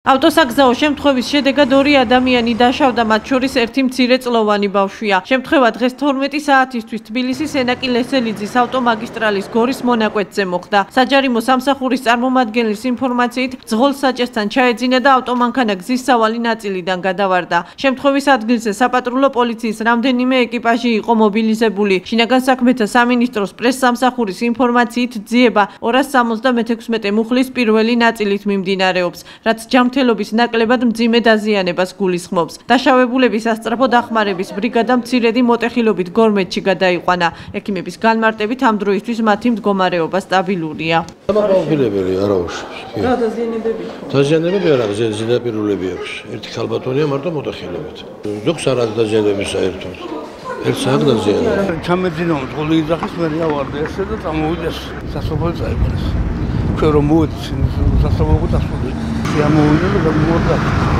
ავტოსაგზაო შემთხვევის შედეგად 2 ადამიანი დაშავდა, მათ შორის ერთი მცირეწლოვანი ბავშვია. შემთხვევა დღეს 12 საათისთვის თბილისის ენაკი ლესელიძის ავტომაგისტრალის გორის მონაკვეთზე მოხდა. საჯარიმო სამსახურის წარმომადგენლის ინფორმაციით, ძღოლ საჭესთან ჩაეძინა და ავტომანქანა გზის სავალი ნაწილიდან გადავარდა. შემთხვევის ადგილზე საპატრულო პოლიციის რამდენიმე ეკიპაჟი იყო მობილიზებული. შინაგან საქმეთა სამინისტროს პრესსამსახურის ინფორმაციით, ძიება 276 მუხლის პირველი ნაწილით მიმდინარეობს, რაც ჯამთელობის ნაკლებად მძიმე დაზიანებას გულისხმობს. დაშავებულების სასწრაფო დახმარების ბრიგადა მცირედი მოტეხილობით გორმეთში გადაიყვანა. ექიმების განმარტებით ამ დროისთვის მათი მდგომარეობა სტაბილურია. დამაყალბილებელი არა უშვებს. რა დაზიანებები? დაზიანებები არა, ზედაპირულები აქვს. ერთი ქალბატონია მარტო მოტეხილობით. ზოგს არა დაზიანებები საერთოდ. ერთ საათ დაზიანება. ჩამეძინა მძღოლი იძახის მე ავარდა ესე და წამოვიდეს სასოფლო წაიყვანეს. ჩვენ რომ მოვედი სასოფლო დასრულდა. შემოვიდა და გამოვიდა.